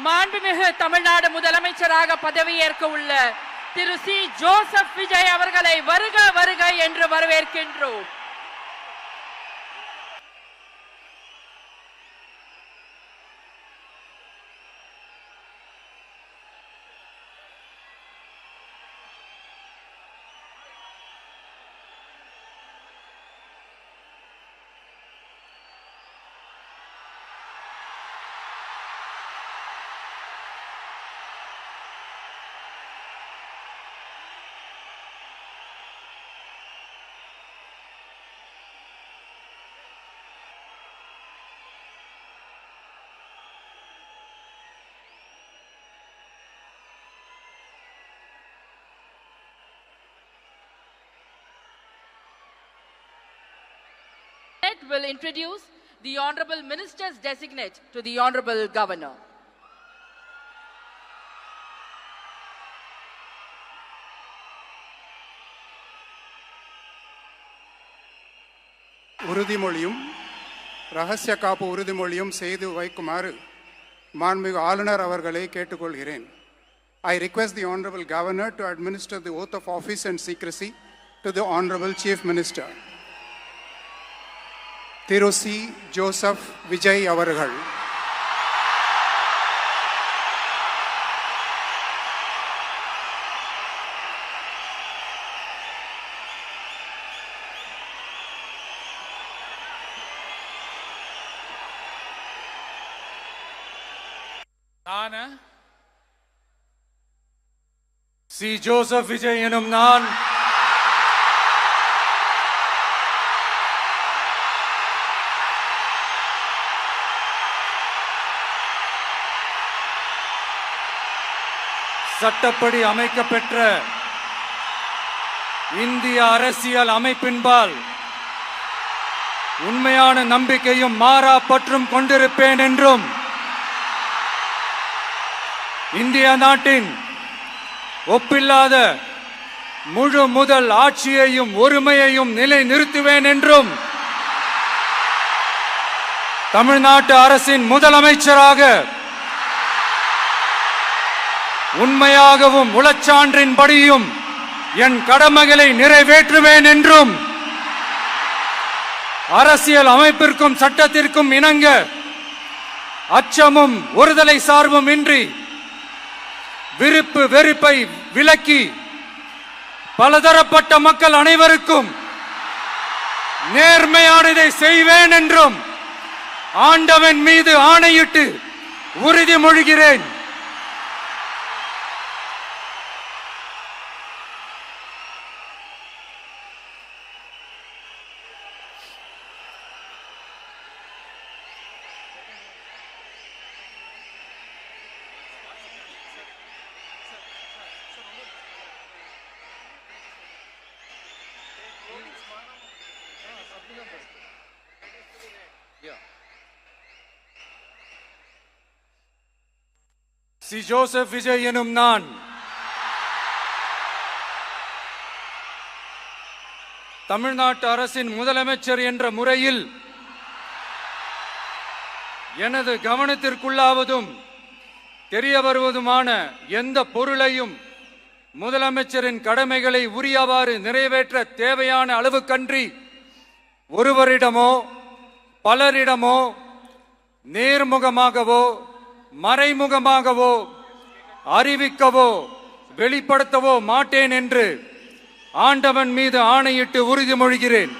மாண்புமிகு தமிழ்நாடு முதலமைச்சராக பதவியேற்க உள்ள திரு சி. ஜோசப் விஜய் அவர்களை வருக வருக என்று வரவேற்கின்றோம். Will introduce the Honorable Ministers Designate to the Honorable Governor. உறுதிமொழியும் ரகசிய காப்பு உறுதிமொழியும் செய்து வைக்குமாறு மாண்புமிகு ஆளுநர் அவர்களை கேட்டுக்கொள்கிறேன். I request the Honorable Governor to administer the oath of office and secrecy to the Honorable Chief Minister. Thiru C. Joseph Vijay அவர்கள். நான் சி. ஜோசப் விஜய் எனும் நான் சட்டப்படி அமைக்கப்பெற்ற இந்திய அரசியல் அமைப்பின்பால் உண்மையான நம்பிக்கையும் மாறா பற்றும் கொண்டிருப்பேன் என்றும் இந்திய நாட்டின் ஒப்பில்லாத முழு முதல் ஆட்சியையும் ஒருமையையும் நிலை நிறுத்துவேன் என்றும் தமிழ்நாட்டு அரசின் முதலமைச்சராக உண்மையாகவும் உளச்சான்றின்படியும் என் கடமைகளை நிறைவேற்றுவேன் என்றும் அரசியல் அமைப்பிற்கும் சட்டத்திற்கும் இணங்க அச்சமும் ஒருதலை சார்பும் இன்றி விருப்பு வெறுப்பை விலக்கி பலதரப்பட்ட மக்கள் அனைவருக்கும் நேர்மையானதை செய்வேன் என்றும் ஆண்டவன் மீது ஆணையிட்டு உறுதிமொழிகிறேன். சி. ஜோசப் விஜய் எனும் நான் தமிழ்நாட்டு அரசின் முதலமைச்சர் என்ற முறையில் எனது கவனத்திற்குள்ளாவதும் தெரிய வருவதுமான எந்த பொருளையும் முதலமைச்சரின் கடமைகளை உரியவாறு நிறைவேற்ற தேவையான அளவுக்கன்றி ஒருவரிடமோ பலரிடமோ நேர்முகமாகவோ மறைமுகமாகவோ அறிவிக்கவோ வெளிப்படுத்தவோ மாட்டேன் என்று ஆண்டவன் மீது ஆணையிட்டு உறுதிமொழிகிறேன்.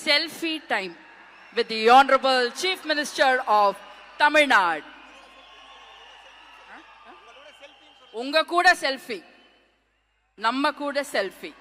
selfie time with the Honorable Chief Minister of Tamil Nadu. உங்க கூட செல்ஃபி, நம்ம கூட selfie.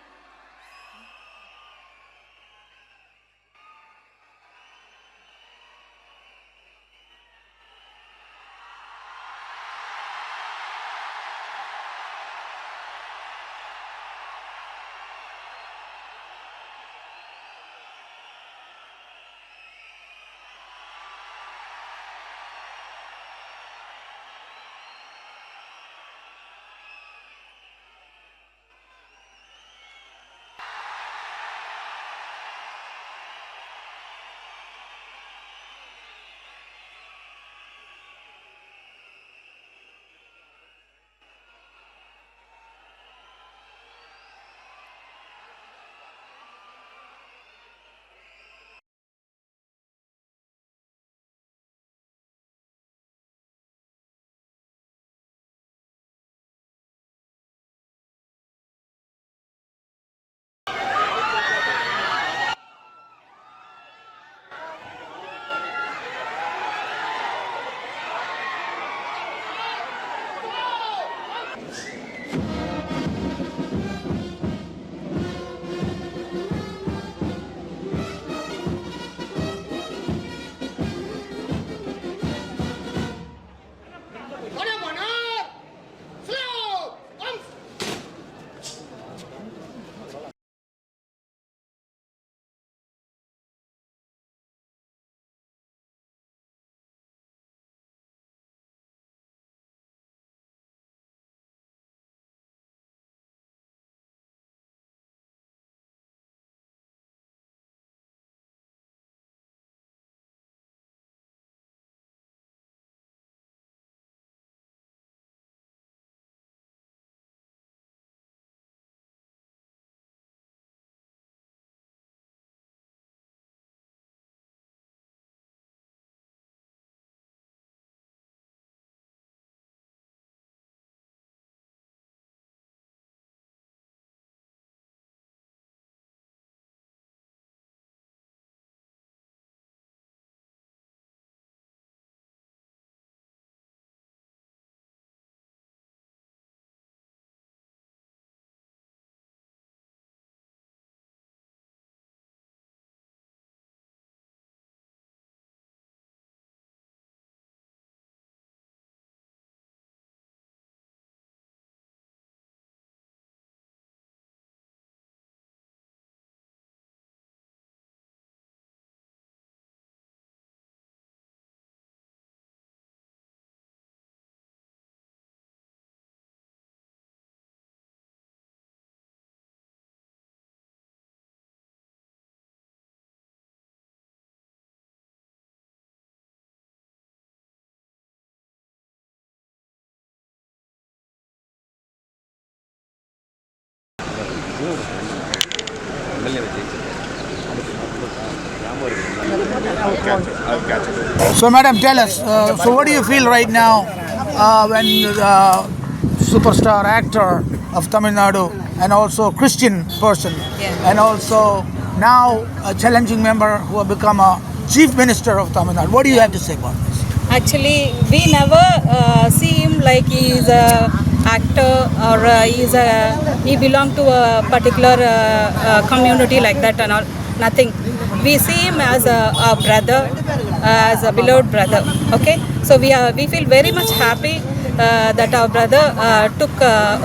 So, madam, tell us. So, what do you feel right now when the superstar actor of Tamil Nadu and also Christian person and also now a challenging member who have become a chief minister of Tamil Nadu? What do you have to say about this? Actually, we never see him like he is a actor or he belong to a particular community like that and all. Nothing. We see him as a brother, as a beloved brother. Okay, so we feel very much happy that our brother took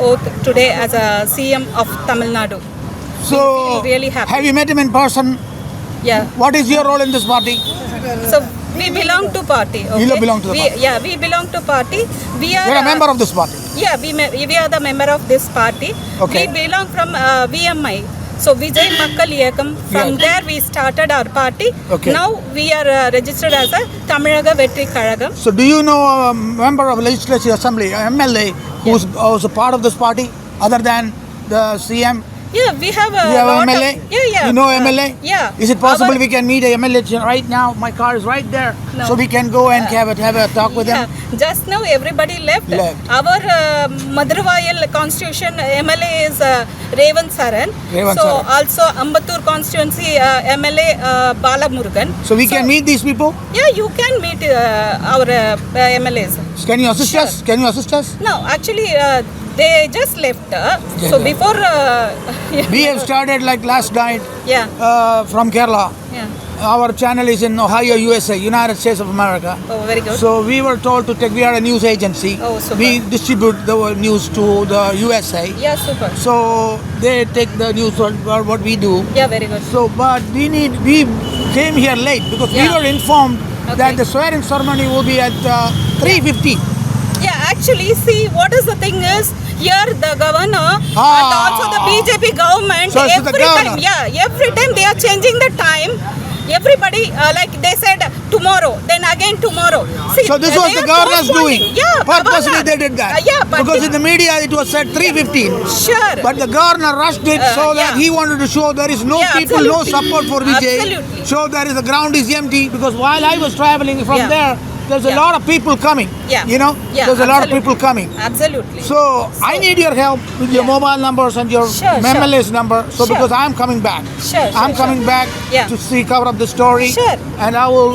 oath today as a CM of Tamil Nadu. So, we feel really happy. have you met him in person? Yeah. What is your role in this party? So we belong to party. Okay? You belong to the party. Yeah, we belong to party. We are You're a member of this party. Yeah, we are the member of this party. Okay. We belong from VMI. So Vijay Makkal Iyakam. From there we started our party. Okay. Now we are registered as a Tamizhaga Vetri Kazhagam. So, do you know a member of Legislative Assembly, a MLA, who's also part of this party, other than the CM Yeah, we have a You have lot MLA? Of, yeah. You know MLA? Yeah. Is it possible Our- we can meet a MLA right now? My car is right there. No. So we can go and have a talk with Yeah, him. just now everybody left. Left. Our Maduravayal constitution MLA is Revan Saran. Revan so Saran. also Ambattur constituency MLA Balamurugan. So we can meet these people? Yeah, you can meet our MLAs. Can you assist Sure. us? Can you assist us? No, actually they just left. So Yeah. before. We have started like last night Yeah. from Kerala. Yeah. Our channel is in Ohio, USA, United States of America. Oh, very good. So we were told to take, we are a news agency. Oh, super. We distribute the news to the USA. Yeah, super. So they take the news for what we do. Yeah, very good. So, but we came here late because we Yeah. were informed Okay. that the swearing ceremony will be at 3:50. Yeah, actually, see, what is the thing is, here the governor and Ah. also the BJP government, So it's the every time, governor. yeah, every time they are changing the time. Everybody, like they said, tomorrow, then again tomorrow. See, So this was they the are governor's postponing. doing. Yeah, Purposely governor. they did that. Yeah, but because in the media it was said 3:15. sure. But the governor rushed it so that yeah. he wanted to show there is no Yeah, people, no absolutely. support for Vijay. Absolutely. So there is the ground is empty because while I was traveling from Yeah. there, there's a Yeah. lot of people coming. Yeah. You know, Yeah, there's a lot of absolutely. people coming. Absolutely. So I need your help with your Yeah. mobile numbers and your Sure, sure. MLA's number. So Sure. because I'm coming back, Sure, I'm sure, coming sure. back Yeah. to see cover up the story. Sure. And I will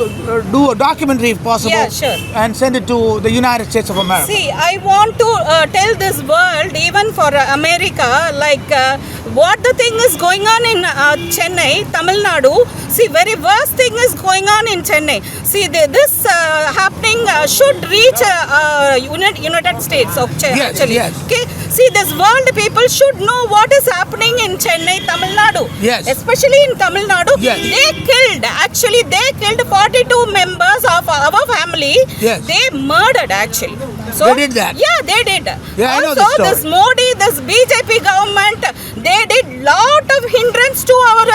do a documentary if possible. Yeah, sure. And send it to the United States of America. See, I want to tell this world, even for America, like what the thing is going on in Chennai, Tamil Nadu. See, very worst thing is going on in Chennai. See, this happening should reach United States of Yes, actually. yes. Okay. See, this world people should know what is happening in Chennai, Tamil Nadu. Yes. Especially in Tamil Nadu. Yes. They killed 42 members of our family. Yes. They murdered actually. So They did that? Yeah, they did. Yeah, I know also, the story. this Modi, this BJP government, they did lot of hindrance to our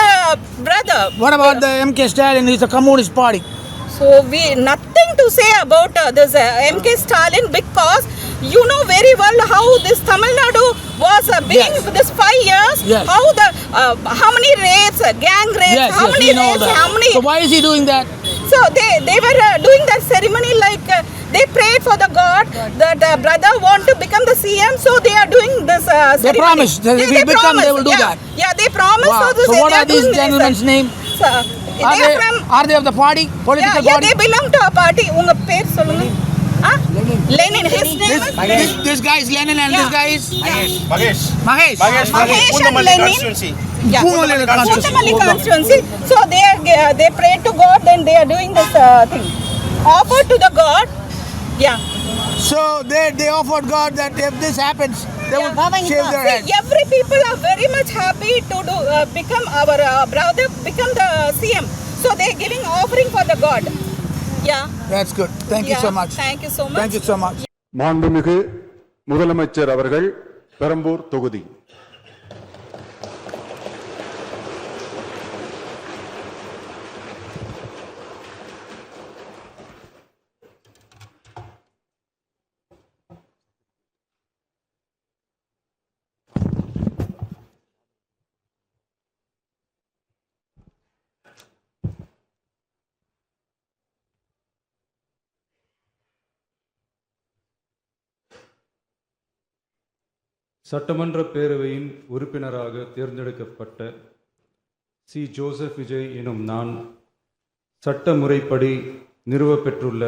brother. What about the MK Stalin? He's a communist party. So we nothing to say about this MK Stalin because you know very well how this Tamil Nadu was being Yes. this 5 years. Yes. How many rapes, gang rapes, Yes, how yes, many we know rapes, that. how many. So why is he doing that? So they were doing that ceremony like they prayed for the God that brother want to become the CM, so they are doing this ceremony. promised that if he become, they will do yeah. that. Yeah, they promised. Wow. So, So what they are these doing this. gentlemen's names? So, they are from Are they of the party? Political yeah, party? they belong to a party. உங்க பேர் சொல்லுங்க. Lenin. His name is This guy is Lenin and Yeah. this guy is Mahesh. Mahesh. Mahesh from Mahesh and Pundamalli Lenin. constituency. Yeah. Pundamalli constituency. Pundamalli constituency. So they pray to God, then they are doing this thing. Offer to the God. Yeah. So they offered God that if this happens, they will shave their See, heads. every people are very much happy to do become our brother, become the CM. So they are giving offering for the God. Yeah. That's good. Thank you Yeah. so much. Thank you so much. Thank you so much. மாண்புமிகு முதலமைச்சர் அவர்கள் பெரம்பூர் தொகுதி. சட்டமன்ற பேரவையின் உறுப்பினராக தேர்ந்தெடுக்கப்பட்ட C. Joseph Vijay எனும் நான் சட்ட முறைப்படி நிறுவப்பெற்றுள்ள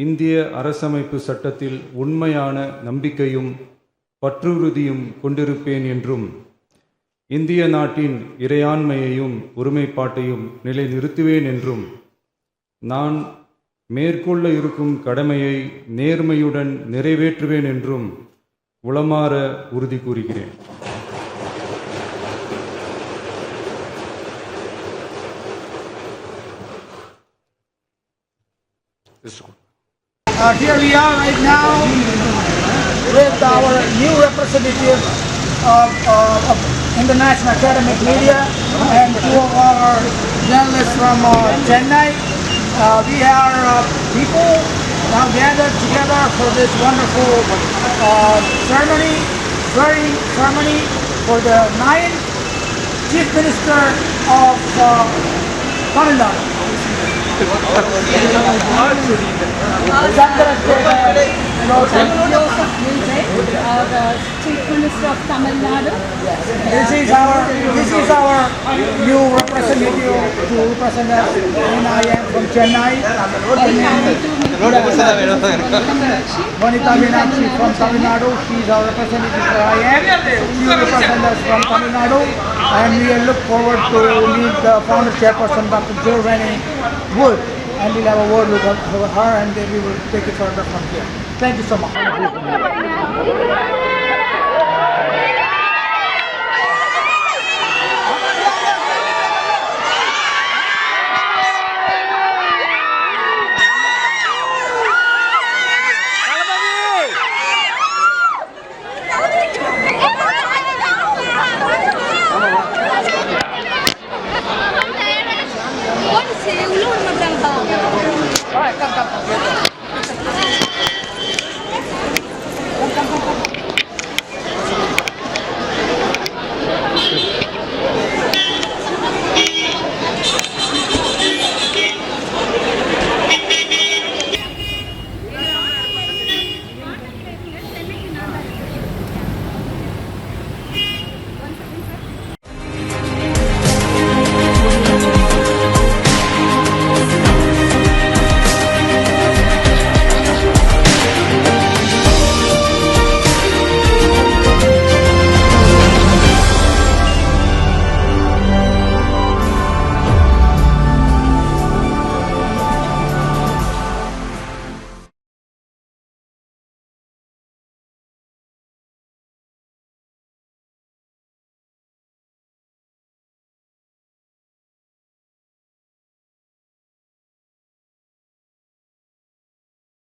இந்திய அரசமைப்பு சட்டத்தில் உண்மையான நம்பிக்கையும் பற்றுறுதியும் கொண்டிருப்பேன் என்றும் இந்திய நாட்டின் இறையாண்மையையும் ஒருமைப்பாட்டையும் நிலைநிறுத்துவேன் என்றும் நான் மேற்கொள்ள இருக்கும் கடமையை நேர்மையுடன் நிறைவேற்றுவேன் என்றும் உளமாற உறுதி கூறுகிறேன். Here we are right now with our new representative of International Academic Media and two of our journalists from Chennai. We are people now gathered together for this wonderful ceremony, swearing ceremony for the 9th Chief Minister of Tamil Nadu. Chandrasekhar and also Joseph Vijay, Chief Minister of Tamil Nadu. this is our new representative to represent us, and I am from Chennai. Vanitha Meenakshi from Tamil Nadu. She is our representative for IAM. She will represent us from Tamil Nadu, and we look forward to meet the founder chairperson, Dr. Jovani Wood, and we'll have a word with her, and then we will take it further from here. Thank you so much.